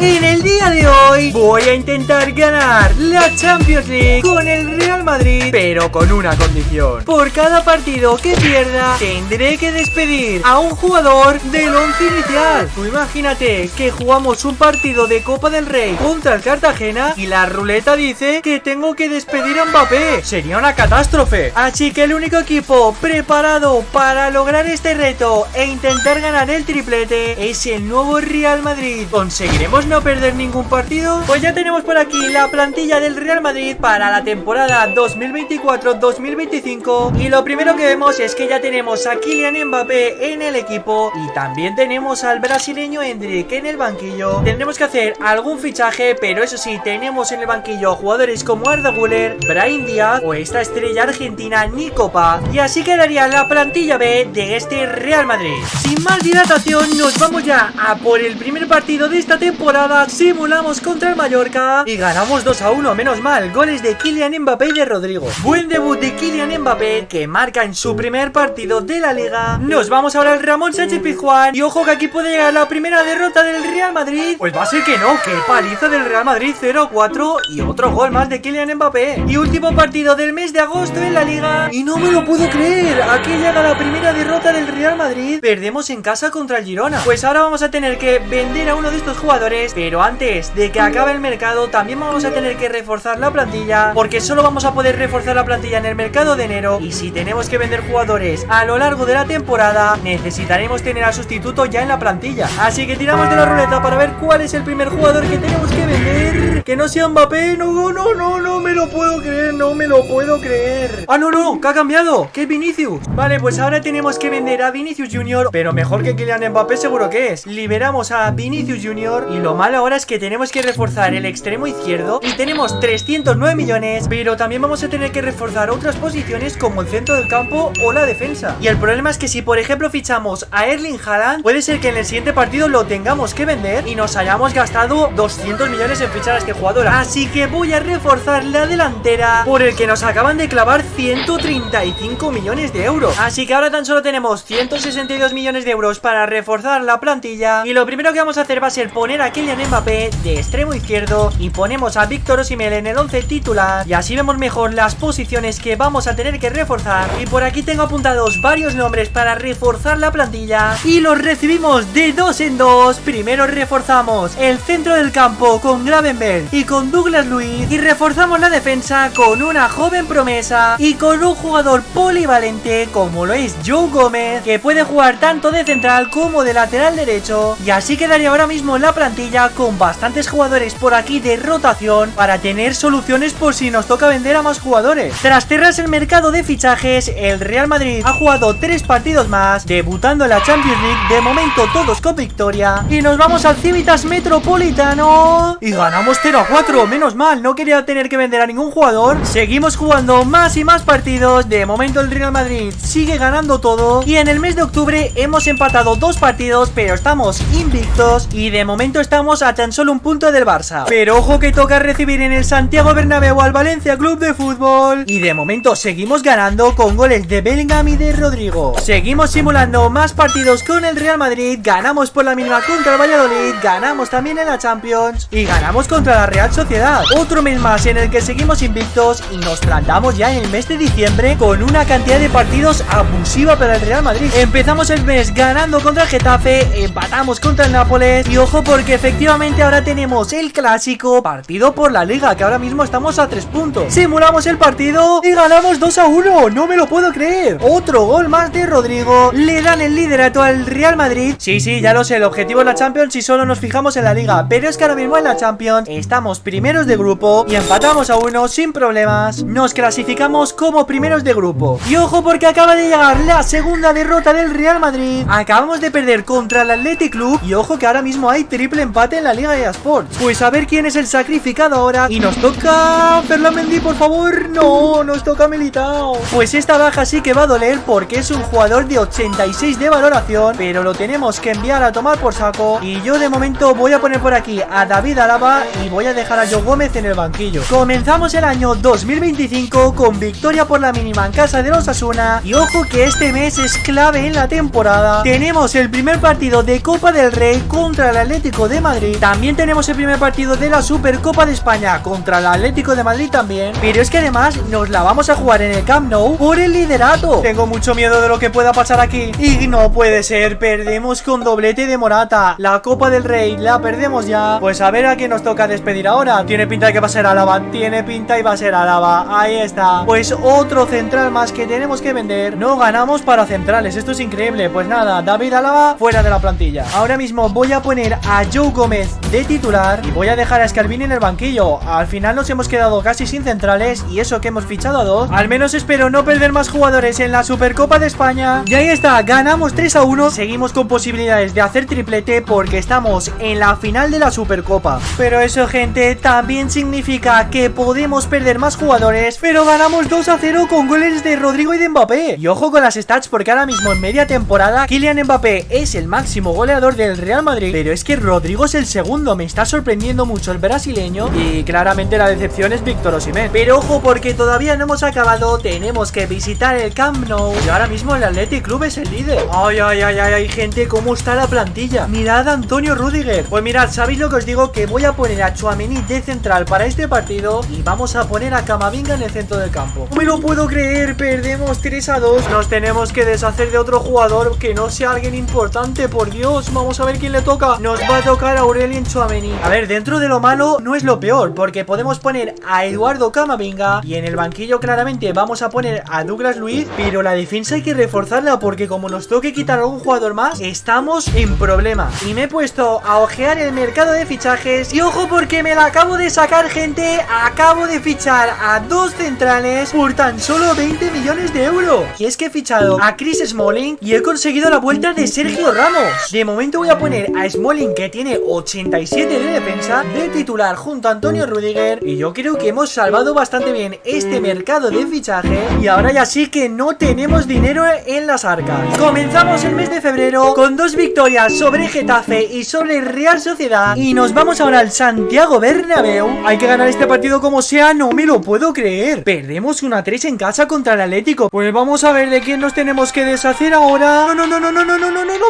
En el día de hoy voy a intentar ganar la Champions League con el Real Madrid, pero con una condición: por cada partido que pierda tendré que despedir a un jugador del once inicial. Tú imagínate que jugamos un partido de Copa del Rey contra el Cartagena y la ruleta dice que tengo que despedir a Mbappé. Sería una catástrofe. Así que el único equipo preparado para lograr este reto e intentar ganar el triplete es el nuevo Real Madrid. ¿Conseguiremos no perder ningún partido? Pues ya tenemos por aquí la plantilla del Real Madrid para la temporada 2024-2025 y lo primero que vemos es que ya tenemos a Kylian Mbappé en el equipo y también tenemos al brasileño Endrick en el banquillo. Tendremos que hacer algún fichaje, pero eso sí, tenemos en el banquillo jugadores como Arda Güler, Brahim Díaz o esta estrella argentina Nico Paz, y así quedaría la plantilla B de este Real Madrid. Sin más dilatación, nos vamos ya a por el primer partido de esta temporada. Simulamos contra el Mallorca y ganamos 2-1, menos mal, goles de Kylian Mbappé y de Rodrigo. Buen debut de Kylian Mbappé, que marca en su primer partido de la Liga. Nos vamos ahora al Ramón Sánchez Pizjuán y ojo que aquí puede llegar la primera derrota del Real Madrid. Pues va a ser que no, que paliza del Real Madrid, 0-4 y otro gol más de Kylian Mbappé. Y último partido del mes de agosto en la Liga y no me lo puedo creer, aquí llega la primera derrota del Real Madrid. Perdemos en casa contra el Girona. Pues ahora vamos a tener que vender a uno de estos jugadores, pero antes de que acabe el mercado también vamos a tener que reforzar la plantilla, porque solo vamos a poder reforzar la plantilla en el mercado de enero, y si tenemos que vender jugadores a lo largo de la temporada necesitaremos tener al sustituto ya en la plantilla. Así que tiramos de la ruleta para ver cuál es el primer jugador que tenemos que vender. Que no sea Mbappé. No me lo puedo creer, no me lo puedo creer. Ah, no, que ha cambiado, que es Vinicius. Vale, pues ahora tenemos que vender a Vinicius Junior, pero mejor que Kylian Mbappé seguro que es. Liberamos a Vinicius Junior y lo malo ahora es que tenemos que reforzar el extremo izquierdo y tenemos 309 millones, pero también vamos a tener que reforzar otras posiciones como el centro del campo o la defensa. Y el problema es que si por ejemplo fichamos a Erling Haaland, puede ser que en el siguiente partido lo tengamos que vender y nos hayamos gastado 200 millones en fichar a este jugador. Así que voy a reforzar la delantera, por el que nos acaban de clavar 135 millones de euros. Así que ahora tan solo tenemos 162 millones de euros para reforzar la plantilla, y lo primero que vamos a hacer va a ser poner a Kylian Mbappé de extremo izquierdo y ponemos a Víctor Osimhen en el 11 titular, y así vemos mejor las posiciones que vamos a tener que reforzar. Y por aquí tengo apuntados varios nombres para reforzar la plantilla y los recibimos de dos en dos. Primero reforzamos el centro del campo con Gravenberch y con Douglas Luiz, y reforzamos la defensa con una joven promesa y con un jugador polivalente como lo es Joe Gómez, que puede jugar tanto de central como de lateral derecho. Y así quedaría ahora mismo la plantilla con bastantes jugadores por aquí de rotación para tener soluciones por si nos toca vender a más jugadores. Tras cerrar el mercado de fichajes, el Real Madrid ha jugado 3 partidos más, debutando en la Champions League, de momento todos con victoria, y nos vamos al Civitas Metropolitano y ganamos 0-4, menos mal, no quería tener que vender a ningún jugador. Seguimos jugando más y más partidos, de momento el Real Madrid sigue ganando todo, y en el mes de octubre hemos empatado 2 partidos, pero estamos invictos y de momento estamos a tan solo un punto del Barça. Pero ojo que toca recibir en el Santiago Bernabéu al Valencia Club de Fútbol, y de momento seguimos ganando con goles de Bellingham y de Rodrigo. Seguimos simulando más partidos con el Real Madrid, ganamos por la mínima contra el Valladolid, ganamos también en la Champions y ganamos contra la Real Sociedad. Otro mes más en el que seguimos invictos y nos plantamos ya en el mes de diciembre con una cantidad de partidos abusiva para el Real Madrid. Empezamos el mes ganando contra el Getafe, empatamos contra el Nápoles, y ojo porque efectivamente ahora tenemos el clásico partido por la Liga, que ahora mismo estamos a 3 puntos. Simulamos el partido y ganamos 2-1, no me lo puedo creer. Otro gol más de Rodrigo, le dan el liderato al Real Madrid. Sí, ya lo sé, el objetivo es la Champions si solo nos fijamos en la Liga, pero es que ahora mismo en la Champions estamos primeros de grupo y empatamos a 1 sin problemas. Nos clasificamos como primeros de grupo. Y ojo porque acaba de llegar la segunda derrota del Real Madrid. Acabamos de perder contra el Athletic Club y ojo que ahora mismo hay triple empate en la Liga de eSports. Pues a ver quién es el sacrificado ahora. Y nos toca Ferland Mendy, por favor. No, nos toca Militao. Pues esta baja sí que va a doler porque es un jugador de 86 de valoración, pero lo tenemos que enviar a tomar por saco. Y yo de momento voy a poner por aquí a David Alaba y voy a dejar a Joe Gómez en el banquillo. Comenzamos el año 2025 con victoria por la mínima en casa de los Osasuna. Y ojo que este mes es clave en la temporada. Tenemos el primer partido de Copa del Rey contra el Atlético de Madrid. También tenemos el primer partido de la Supercopa de España contra el Atlético de Madrid también. Pero es que además nos la vamos a jugar en el Camp Nou por el liderato. Tengo mucho miedo de lo que pueda pasar aquí. Y no puede ser, perdemos con doblete de Morata. La Copa del Rey la perdemos ya. Pues a ver a quién nos toca despedir ahora. Tiene pinta de que va a ser Alaba. Tiene pinta y va a ser Alaba. Ahí está. Pues otro central más que tenemos que vender. No ganamos para centrales. Esto es increíble. Pues nada, David Alaba fuera de la plantilla. Ahora mismo voy a poner a Joe Gómez de titular y voy a dejar a Scalvini en el banquillo. Al final nos hemos quedado casi sin centrales y eso que hemos fichado a dos. Al menos espero no perder más jugadores en la Supercopa de España. Y ahí está, ganamos 3-1. Seguimos con posibilidades de hacer triplete porque estamos en la final de la Supercopa. Pero eso, gente, también significa que podemos perder más jugadores, pero ganamos 2-0 con goles de Rodrigo y de Mbappé. Y ojo con las stats porque ahora mismo en media temporada Kylian Mbappé es el máximo goleador del Real Madrid, pero es que Rodrigo es el segundo. Me está sorprendiendo mucho el brasileño y claramente la decepción es Víctor Osimhen. Pero ojo porque todavía no hemos acabado. Tenemos que visitar el Camp Nou y ahora mismo el Athletic Club es el líder. Ay, gente, cómo está la plantilla. Mirad a Antonio Rüdiger. Pues mirad, ¿sabéis lo que os digo? Que voy a poner a Tchouaméni de central para este partido y vamos a poner a Camavinga en el centro del campo. No me lo puedo creer, perdemos 3-2. Nos tenemos que deshacer de otro jugador que no sea alguien importante, por Dios. Vamos a ver quién le toca. Nos va a tocar a Aurelien Tchouaméni. A ver, dentro de lo malo no es lo peor, porque podemos poner a Eduardo Camavinga y en el banquillo claramente vamos a poner a Douglas Luiz, pero la defensa hay que reforzarla porque como nos toque quitar a algún jugador más, estamos en problema. Y me he puesto a ojear el mercado de fichajes y ojo porque me la acabo de sacar, gente. Acabo de fichar a dos centrales por tan solo 20 millones de euros. Y es que he fichado a Chris Smalling y he conseguido la vuelta de Sergio Ramos. De momento voy a poner a Smalling, que tiene 87 de defensa, de titular junto a Antonio Rüdiger. Y yo creo que hemos salvado bastante bien este mercado de fichaje. Y ahora ya sí que no tenemos dinero en las arcas. Comenzamos el mes de febrero con dos victorias sobre Getafe y sobre Real Sociedad. Y nos vamos ahora al Santiago Bernabéu. Hay que ganar este partido como sea, no me lo puedo creer. Perdemos 1-3 en casa contra el Atlético. Pues vamos a ver de quién nos tenemos que deshacer ahora. No,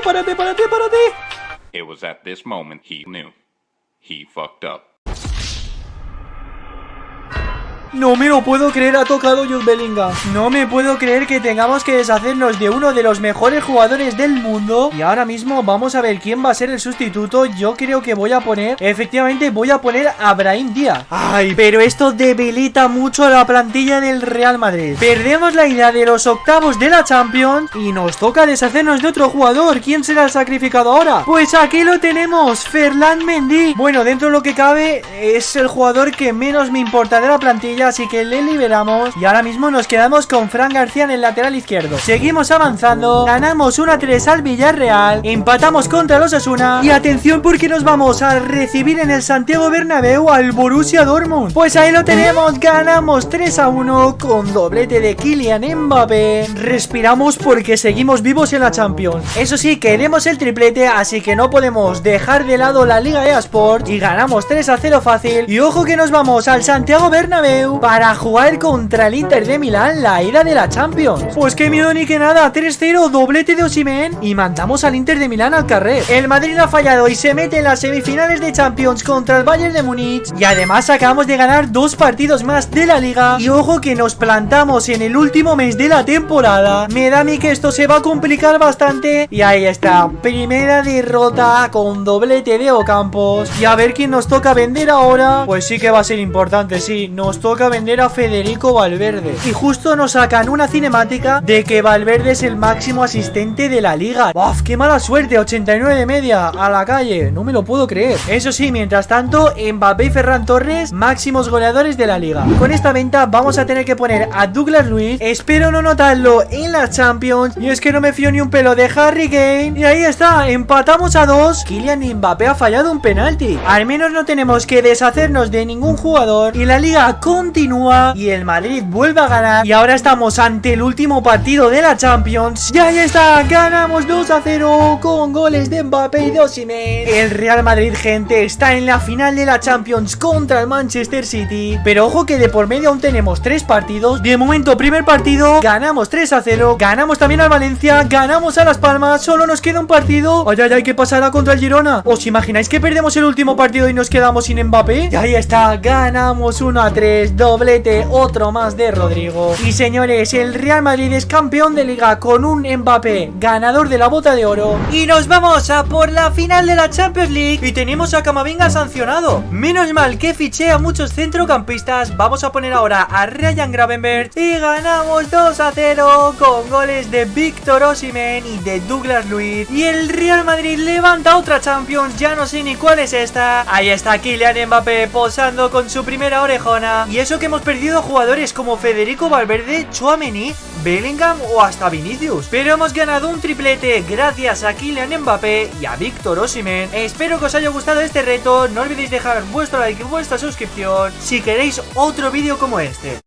párate. It was at this moment he knew. He fucked up. No me lo puedo creer, ha tocado Jude Bellingham. No me puedo creer que tengamos que deshacernos de uno de los mejores jugadores del mundo. Y ahora mismo vamos a ver quién va a ser el sustituto. Yo creo que voy a poner, efectivamente voy a poner a Brahim Díaz. Ay, pero esto debilita mucho a la plantilla del Real Madrid. Perdemos la ida de los octavos de la Champions y nos toca deshacernos de otro jugador. ¿Quién será el sacrificado ahora? Pues aquí lo tenemos, Ferland Mendy. Bueno, dentro de lo que cabe es el jugador que menos me importa de la plantilla, así que le liberamos. Y ahora mismo nos quedamos con Fran García en el lateral izquierdo. Seguimos avanzando, ganamos 1-3 al Villarreal, empatamos contra los Osasuna. Y atención porque nos vamos a recibir en el Santiago Bernabéu al Borussia Dortmund. Pues ahí lo tenemos, ganamos 3-1 con doblete de Kylian Mbappé. Respiramos porque seguimos vivos en la Champions. Eso sí, queremos el triplete, así que no podemos dejar de lado la Liga eSport. Y ganamos 3-0 fácil. Y ojo que nos vamos al Santiago Bernabéu para jugar contra el Inter de Milán la ida de la Champions. Pues qué miedo ni que nada, 3-0, doblete de Osimhen y mandamos al Inter de Milán al carrer. El Madrid ha fallado y se mete en las semifinales de Champions contra el Bayern de Múnich. Y además acabamos de ganar 2 partidos más de la Liga. Y ojo que nos plantamos en el último mes de la temporada. Me da a mí que esto se va a complicar bastante. Y ahí está, primera derrota con doblete de Ocampos. Y a ver quién nos toca vender ahora. Pues sí que va a ser importante, sí, nos toca toca vender a Federico Valverde. Y justo nos sacan una cinemática de que Valverde es el máximo asistente de la liga. ¡Uf, qué mala suerte! 89 de media, a la calle, no me lo puedo creer. Eso sí, mientras tanto, Mbappé y Ferran Torres, máximos goleadores de la liga. Con esta venta vamos a tener que poner a Douglas Luiz. Espero no notarlo en la Champions. Y es que no me fío ni un pelo de Harry Kane. Y ahí está, empatamos a 2. Kylian Mbappé ha fallado un penalti. Al menos no tenemos que deshacernos de ningún jugador. Y la liga continúa. Y el Madrid vuelve a ganar. Y ahora estamos ante el último partido de la Champions. Y ahí está, ganamos 2-0 con goles de Mbappé y de Osimhen. El Real Madrid, gente, está en la final de la Champions contra el Manchester City. Pero ojo que de por medio aún tenemos 3 partidos. De momento, primer partido, ganamos 3-0. Ganamos también al Valencia, ganamos a Las Palmas. Solo nos queda un partido. Ay, ay, ay, ¿qué pasará contra el Girona? ¿Os imagináis que perdemos el último partido y nos quedamos sin Mbappé? Y ahí está, ganamos 1-3, doblete, otro más de Rodrigo. Y señores, el Real Madrid es campeón de liga con un Mbappé ganador de la bota de oro. Y nos vamos a por la final de la Champions League. Y tenemos a Camavinga sancionado. Menos mal que fiché a muchos centrocampistas. Vamos a poner ahora a Ryan Gravenberch. Y ganamos 2-0 con goles de Víctor Osimhen y de Douglas Luiz. Y el Real Madrid levanta otra Champions. Ya no sé ni cuál es esta. Ahí está Kylian Mbappé posando con su primera orejona. Y eso que hemos perdido jugadores como Federico Valverde, Tchouaméni, Bellingham o hasta Vinicius. Pero hemos ganado un triplete gracias a Kylian Mbappé y a Víctor Osimhen. Espero que os haya gustado este reto. No olvidéis dejar vuestro like y vuestra suscripción si queréis otro vídeo como este.